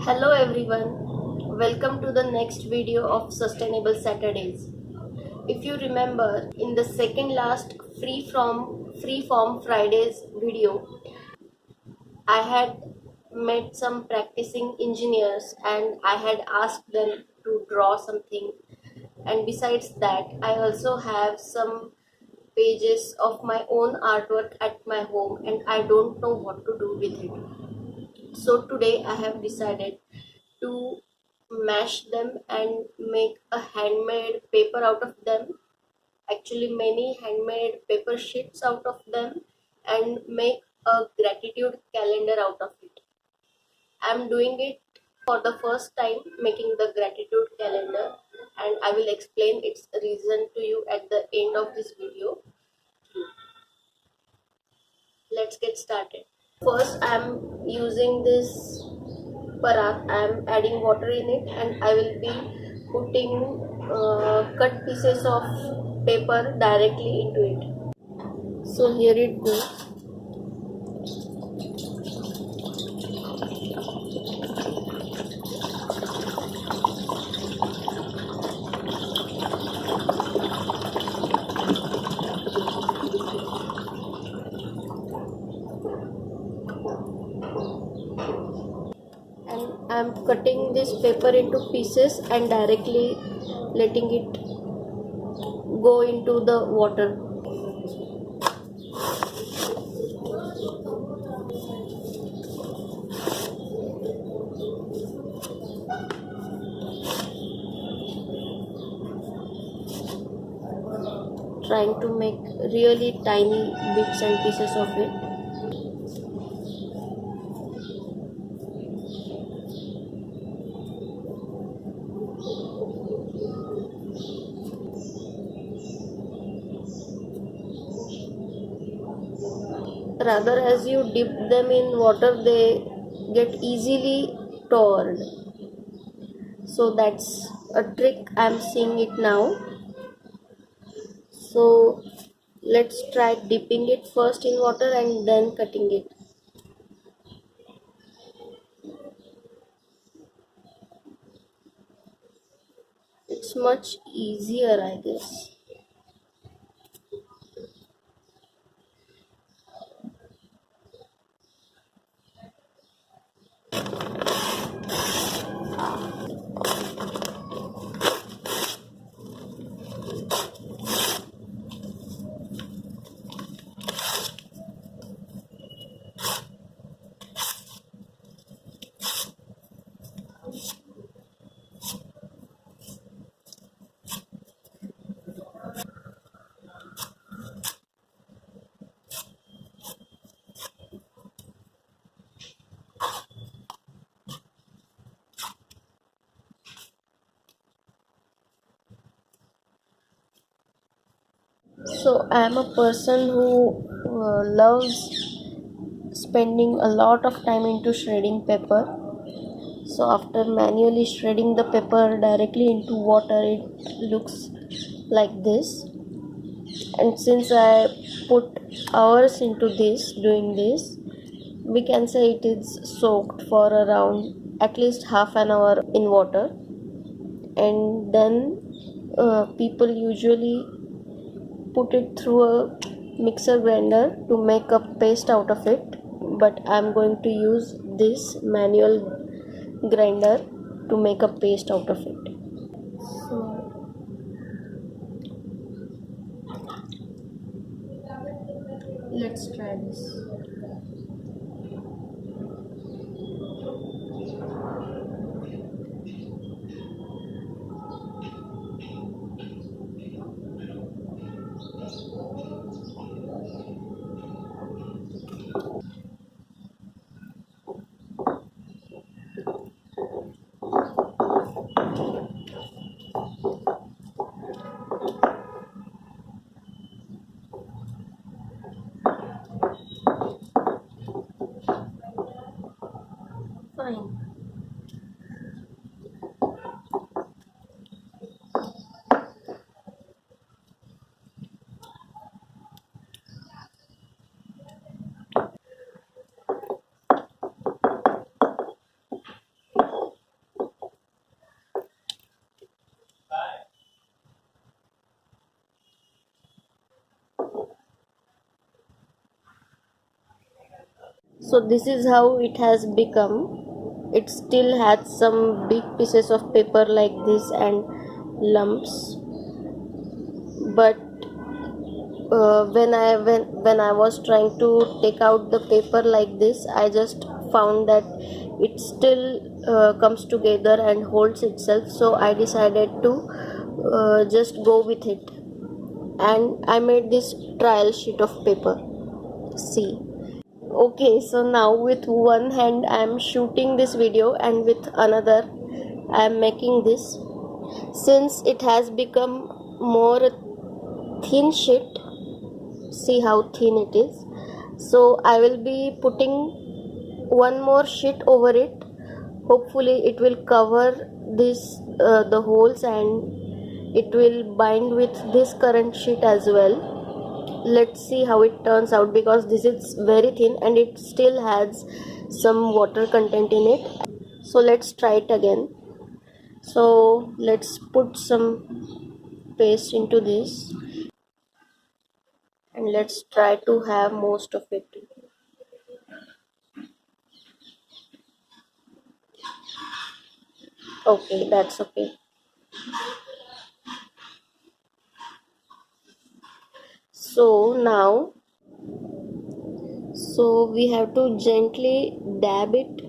Hello everyone, welcome to the next video of Sustainable Saturdays. If you remember, in the second last Freeform Fridays video, I had met some practicing engineers and I had asked them to draw something. And besides that, I also have some pages of my own artwork at my home and I don't know what to do with it. So today I have decided to mash them and make a handmade paper out of them, actually many handmade paper sheets out of them, and make a gratitude calendar out of it. I'm doing it for the first time, making the gratitude calendar, and I will explain its reason to you at the end of this video. Let's get started. First, I'm using this parak. I'm adding water in it and I will be putting cut pieces of paper directly into it. So here it goes. And I'm cutting this paper into pieces and directly letting it go into the water. Trying to make really tiny bits and pieces of it. Rather, as you dip them in water, they get easily torn. So that's a trick. I'm seeing it now. So let's try dipping it first in water and then cutting it. It's much easier, I guess. So I'm a person who loves spending a lot of time into shredding paper. So after manually shredding the paper directly into water, it looks like this. And since I put hours into this, doing this, we can say it is soaked for around at least half an hour in water. And then people usually put it through a mixer grinder to make a paste out of it, but I'm going to use this manual grinder to make a paste out of it. So let's try this. Fine. So this is how it has become. It still has some big pieces of paper like this and lumps, but when I was trying to take out the paper like this, I just found that it still comes together and holds itself. So I decided to just go with it, and I made this trial sheet of paper. See. Okay, so now with one hand I am shooting this video and with another I am making this. Since it has become more thin sheet, see how thin it is, so I will be putting one more sheet over it. Hopefully it will cover this the holes, and it will bind with this current sheet as well. Let's see how it turns out, because this is very thin and it still has some water content in it. So let's try it again. So let's put some paste into this, and let's try to have most of it. Okay, that's okay. So now, we have to gently dab it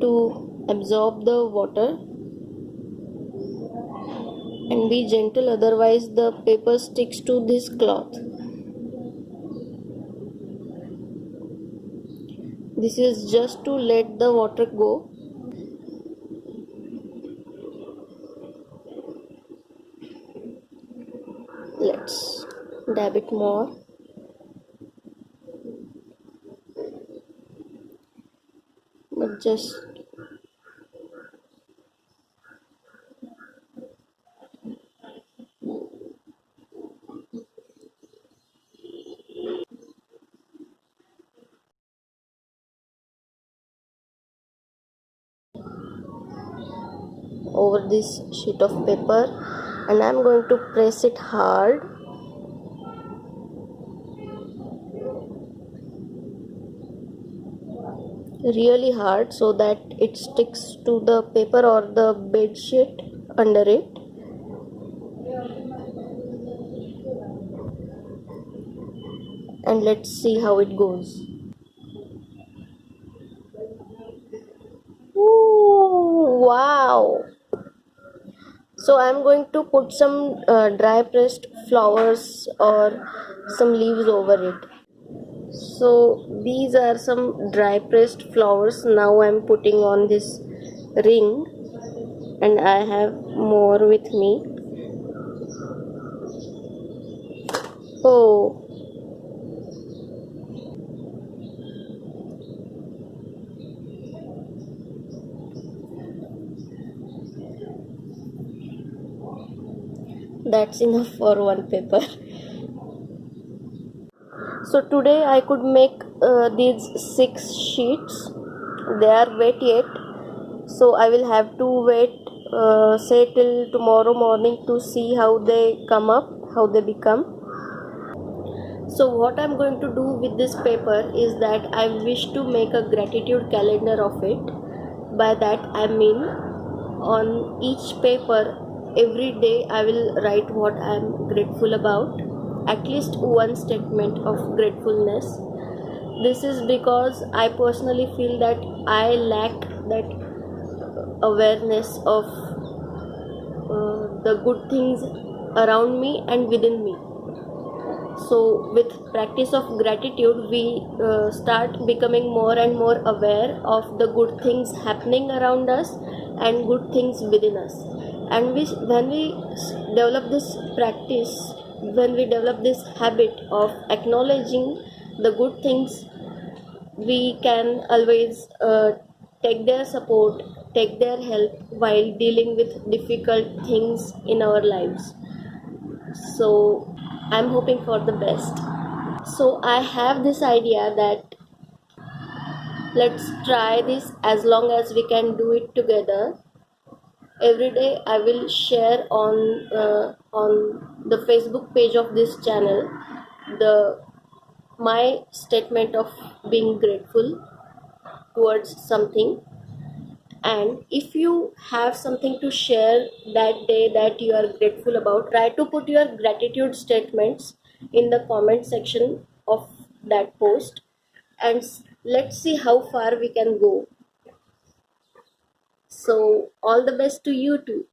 to absorb the water, and be gentle, otherwise the paper sticks to this cloth. This is just to let the water go. Let's dab it more. But just over this sheet of paper, and I'm going to press it hard. Really hard, so that it sticks to the paper or the bed sheet under it. And let's see how it goes. Ooh, wow! So I'm going to put some dry pressed flowers or some leaves over it. So these are some dry pressed flowers. Now I'm putting on this ring, and I have more with me. Oh, that's enough for one paper. So today I could make these 6 sheets. They are wet yet, so I will have to wait say till tomorrow morning to see how they come up, how they become. So what I'm going to do with this paper is that I wish to make a gratitude calendar of it. By that I mean, on each paper every day I will write what I am grateful about, at least one statement of gratefulness. This is because I personally feel that I lack that awareness of the good things around me and within me. So with practice of gratitude, we start becoming more and more aware of the good things happening around us and good things within us. And when we develop this practice, when we develop this habit of acknowledging the good things, we can always take their support, take their help while dealing with difficult things in our lives. So I'm hoping for the best. So I have this idea that let's try this as long as we can do it together. Every day I will share on the Facebook page of this channel the my statement of being grateful towards something. And if you have something to share that day that you are grateful about, try to put your gratitude statements in the comment section of that post, and let's see how far we can go. So all the best to you too.